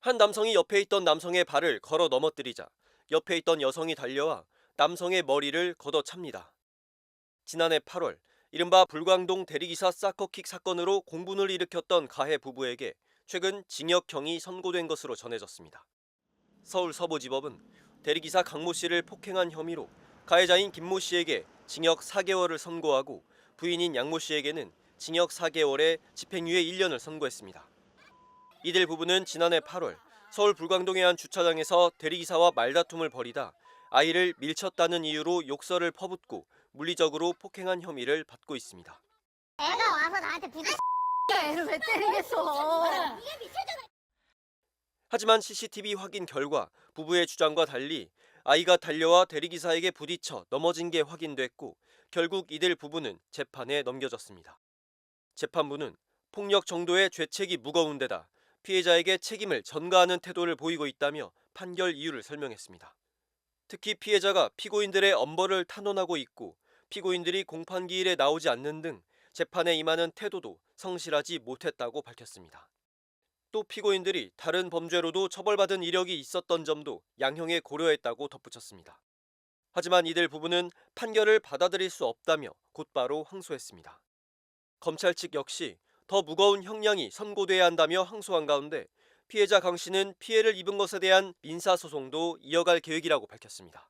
한 남성이 옆에 있던 남성의 발을 걸어 넘어뜨리자 옆에 있던 여성이 달려와 남성의 머리를 걷어찹니다. 지난해 8월 이른바 불광동 대리기사 사커킥 사건으로 공분을 일으켰던 가해 부부에게 최근 징역형이 선고된 것으로 전해졌습니다. 서울 서부지법은 대리기사 강모 씨를 폭행한 혐의로 가해자인 김모 씨에게 징역 4개월을 선고하고 부인인 양모 씨에게는 징역 4개월에 집행유예 1년을 선고했습니다. 이들 부부는 지난해 8월 서울 불광동의 한 주차장에서 대리기사와 말다툼을 벌이다 아이를 밀쳤다는 이유로 욕설을 퍼붓고 물리적으로 폭행한 혐의를 받고 있습니다. 애가 와서 나한테 부딪혀. 애를 왜 때리겠어. 하지만 CCTV 확인 결과 부부의 주장과 달리 아이가 달려와 대리기사에게 부딪혀 넘어진 게 확인됐고 결국 이들 부부는 재판에 넘겨졌습니다. 재판부는 폭력 정도의 죄책이 무거운 데다 피해자에게 책임을 전가하는 태도를 보이고 있다며 판결 이유를 설명했습니다. 특히 피해자가 피고인들의 엄벌을 탄원하고 있고 피고인들이 공판기일에 나오지 않는 등 재판에 임하는 태도도 성실하지 못했다고 밝혔습니다. 또 피고인들이 다른 범죄로도 처벌받은 이력이 있었던 점도 양형에 고려했다고 덧붙였습니다. 하지만 이들 부부는 판결을 받아들일 수 없다며 곧바로 항소했습니다. 검찰 측 역시 더 무거운 형량이 선고돼야 한다며 항소한 가운데 피해자 강 씨는 피해를 입은 것에 대한 민사소송도 이어갈 계획이라고 밝혔습니다.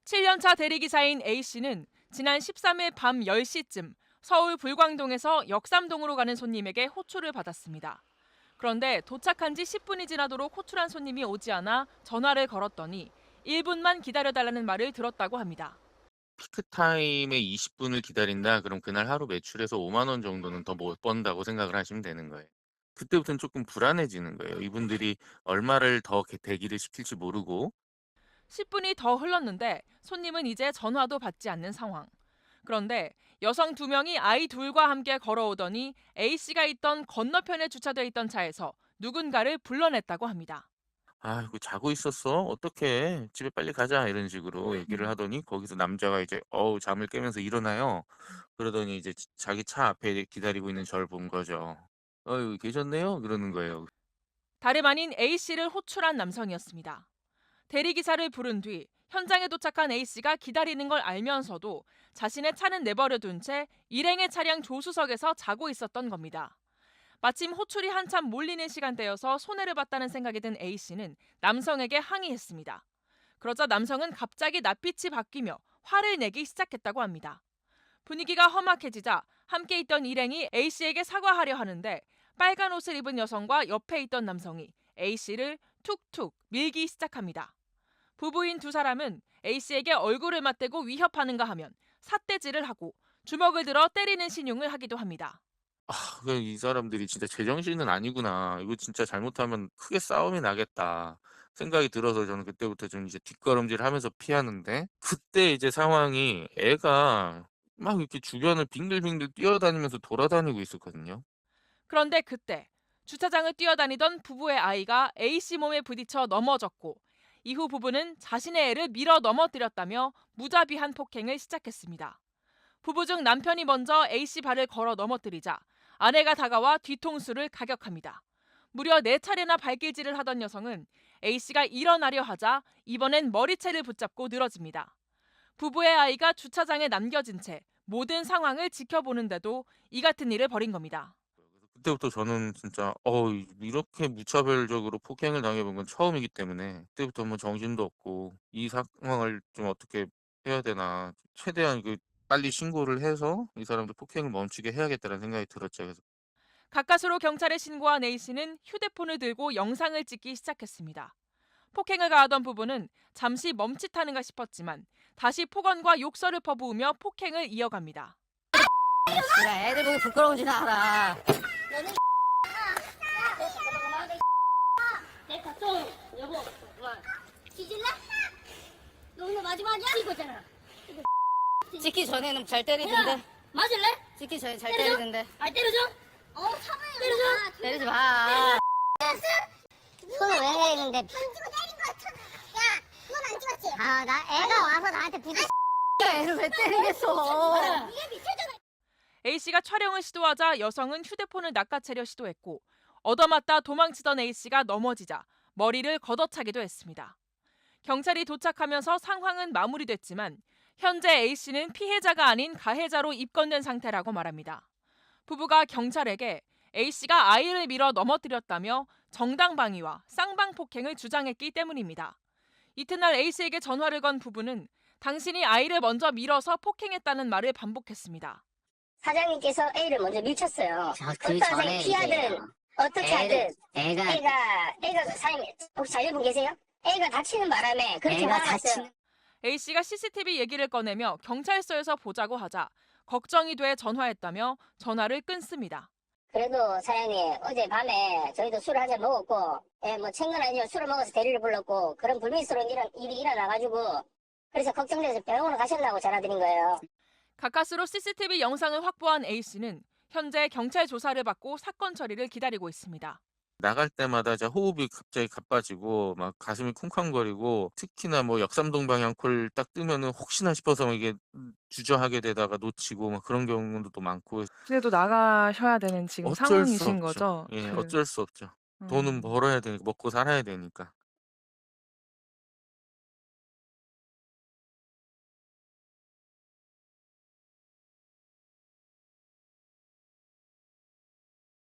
7년차 대리기사인 A씨는 지난 13일 밤 10시쯤 서울 불광동에서 역삼동으로 가는 손님에게 호출을 받았습니다. 그런데 도착한 지 10분이 지나도록 호출한 손님이 오지 않아 전화를 걸었더니 1분만 기다려달라는 말을 들었다고 합니다. 피크타임에 20분을 기다린다? 그럼 그날 하루 매출에서 5만 원 정도는 더 못 번다고 생각을 하시면 되는 거예요. 그때부터는 조금 불안해지는 거예요. 이분들이 얼마를 더 대기를 시킬지 모르고. 10분이 더 흘렀는데 손님은 이제 전화도 받지 않는 상황. 그런데 여성 2명이 아이 둘과 함께 걸어오더니 A씨가 있던 건너편에 주차돼 있던 차에서 누군가를 불러냈다고 합니다. 아이고, 자고 있었어? 어떡해. 집에 빨리 가자. 이런 식으로 얘기를 하더니 거기서 남자가 이제 잠을 깨면서 일어나요. 그러더니 이제 자기 차 앞에 기다리고 있는 저를 본 거죠. 여기 계셨네요? 그러는 거예요. 다름 아닌 A씨를 호출한 남성이었습니다. 대리기사를 부른 뒤 현장에 도착한 A씨가 기다리는 걸 알면서도 자신의 차는 내버려 둔 채 일행의 차량 조수석에서 자고 있었던 겁니다. 마침 호출이 한참 몰리는 시간대여서 손해를 봤다는 생각이 든 A씨는 남성에게 항의했습니다. 그러자 남성은 갑자기 낯빛이 바뀌며 화를 내기 시작했다고 합니다. 분위기가 험악해지자 함께 있던 일행이 A씨에게 사과하려 하는데 빨간 옷을 입은 여성과 옆에 있던 남성이 A씨를 툭툭 밀기 시작합니다. 부부인 두 사람은 A씨에게 얼굴을 맞대고 위협하는가 하면 삿대질을 하고 주먹을 들어 때리는 신용을 하기도 합니다. 이 사람들이 진짜 제정신은 아니구나. 이거 진짜 잘못하면 크게 싸움이 나겠다. 생각이 들어서 저는 그때부터 좀 이제 뒷걸음질 하면서 피하는데, 그때 이제 상황이 애가 막 이렇게 주변을 빙글빙글 뛰어다니면서 돌아다니고 있었거든요. 그런데 그때 주차장을 뛰어다니던 부부의 아이가 A씨 몸에 부딪혀 넘어졌고 이후 부부는 자신의 애를 밀어 넘어뜨렸다며 무자비한 폭행을 시작했습니다. 부부 중 남편이 먼저 A씨 발을 걸어 넘어뜨리자 아내가 다가와 뒤통수를 가격합니다. 무려 4차례나 발길질을 하던 여성은 A씨가 일어나려 하자 이번엔 머리채를 붙잡고 늘어집니다. 부부의 아이가 주차장에 남겨진 채 모든 상황을 지켜보는데도 이 같은 일을 벌인 겁니다. 그때부터 저는 진짜 이렇게 무차별적으로 폭행을 당해본 건 처음이기 때문에 그때부터 뭐 정신도 없고 이 상황을 좀 어떻게 해야 되나, 최대한 빨리 신고를 해서 이 사람들 폭행을 멈추게 해야겠다는 생각이 들었죠. 그래서 가까스로 경찰에 신고한 A씨는 휴대폰을 들고 영상을 찍기 시작했습니다. 폭행을 가하던 부부는 잠시 멈칫하는가 싶었지만 다시 폭언과 욕설을 퍼부으며 폭행을 이어갑니다. 그래, 애들 보기 부끄러운 줄 알아. 내 걱정 여보 뒤질래? 너 오늘 마지막이야? 이거잖아. 찍기 전에는 잘 때리던데. 맞을래? 찍기 전에 잘 때려줘? 때리던데. 아 때려줘? 차분히 때려줘? 때리지 마. 손을 왜 내리는데? 안 찍어 때린 거 같잖아. 야, 넌 안 찍었지? 나 애가 와서 나한테 부딪혀. 애를 왜 때리겠어. 이게 미쳐잖아. A씨가 촬영을 시도하자 여성은 휴대폰을 낚아채려 시도했고 얻어맞다 도망치던 A씨가 넘어지자 머리를 걷어차기도 했습니다. 경찰이 도착하면서 상황은 마무리됐지만 현재 A씨는 피해자가 아닌 가해자로 입건된 상태라고 말합니다. 부부가 경찰에게 A씨가 아이를 밀어 넘어뜨렸다며 정당방위와 쌍방폭행을 주장했기 때문입니다. 이튿날 A씨에게 전화를 건 부부는 당신이 아이를 먼저 밀어서 폭행했다는 말을 반복했습니다. 사장님께서 A를 먼저 밀쳤어요. 그 어떤 전에 선생님 피하든 어떻게 하든 애가 사장님 혹시 자녀분 계세요? 애가 다치는 바람에 그렇게 애가 화났어요. A씨가 CCTV 얘기를 꺼내며 경찰서에서 보자고 하자 걱정이 돼 전화했다며 전화를 끊습니다. 그래도 사장님 어젯밤에 저희도 술을 한 잔 먹었고 뭐 챙건 아니지만 술을 먹어서 대리를 불렀고 그런 불미스러운 일이 일어나가지고 그래서 걱정돼서 병원을 가셨다고 전화드린 거예요. 가까스로 CCTV 영상을 확보한 A씨는 현재 경찰 조사를 받고 사건 처리를 기다리고 있습니다. 나갈 때마다 이제 호흡이 갑자기 가빠지고 막 가슴이 쿵쾅거리고 특히나 뭐 역삼동 방향 콜 딱 뜨면은 혹시나 싶어서 이게 주저하게 되다가 놓치고 막 그런 경우도 많고 그래도 나가셔야 되는 지금 어쩔 수 상황이신 없죠. 거죠? 예, 어쩔 수 없죠. 음. 돈은 벌어야 되니까 먹고 살아야 되니까.